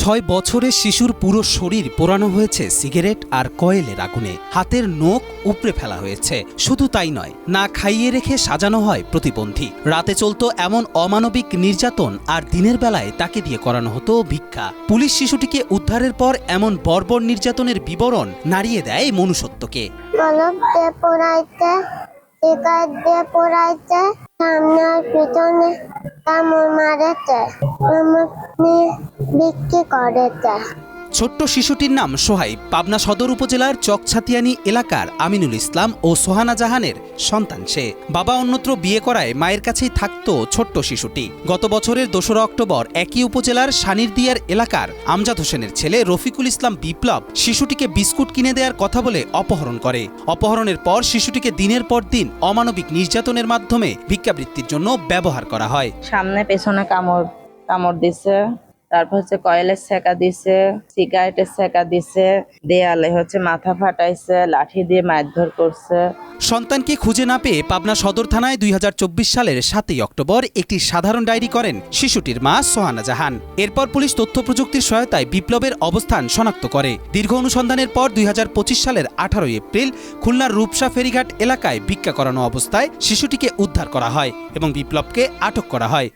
6 বছরের শিশুর পুরো শরীর পোড়ানো হয়েছে সিগারেট আর কয়েলের আগুনে। হাতের নখ উপড়ে ফেলা হয়েছে। শুধু তাই নয়, না খাইয়ে রেখে সাজানো হয় প্রতিবন্ধী। রাতে চলতো এমন অমানবিক নির্যাতন, আর দিনের বেলায় তাকে দিয়ে করানো হতো ভিক্ষা। পুলিশ শিশুটিকে উদ্ধারের পর এমন বর্বর নির্যাতনের বিবরণ নাড়িয়ে দেয় মনুষ্যত্বকে। কলম দিয়ে পোড়াইতে, সিগারেট দিয়ে পোড়াইতে, সামনে আর পিছনে কামড় মারেছে, আমাকে বিক্রি করেছে। ছোট্ট শিশুটির নাম সোহাইব। পাবনা সদর উপজেলার চকছাতিয়ানি এলাকার আমিনুল ইসলাম ও সোহানা জাহানের সন্তান সে। বাবা অন্যত্র বিয়ে করায় মায়ের কাছেই থাকতো ছোট্ট শিশুটি। গত বছরের 2 অক্টোবর একই উপজেলার সানিরদিয়ার এলাকার আমজাদ হোসেনের ছেলে রফিকুল ইসলাম বিপ্লব শিশুটিকে বিস্কুট কিনে দেওয়ার কথা বলে অপহরণ করে। অপহরণের পর শিশুটিকে দিনের পর দিন অমানবিক নির্যাতনের মাধ্যমে ভিক্ষাবৃত্তির জন্য ব্যবহার করা হয়। সামনে পেছনে কামড় দিছে, তারপর কয়েলের সেকা দিছে, সিগারেটের সেকা দিছে, দেয়ালে মাথা ফাটাইছে, লাঠি দিয়ে মারধর করছে। সন্তানকে খুঁজে না পেয়ে পাবনা সদর থানায় 2024 সালের 7 অক্টোবর একটি সাধারণ ডায়েরি করেন শিশুটির মা সোহানা জাহান। এরপর পুলিশ তথ্য প্রযুক্তির সহায়তায় বিপ্লবের অবস্থান শনাক্ত করে। দীর্ঘ অনুসন্ধানের পর 2025 সালের 18 এপ্রিল খুলনার রূপসা ফেরিঘাট এলাকায় ভিক্ষা করানো অবস্থায় শিশুটিকে উদ্ধার করা হয় এবং বিপ্লবকে আটক করা হয়।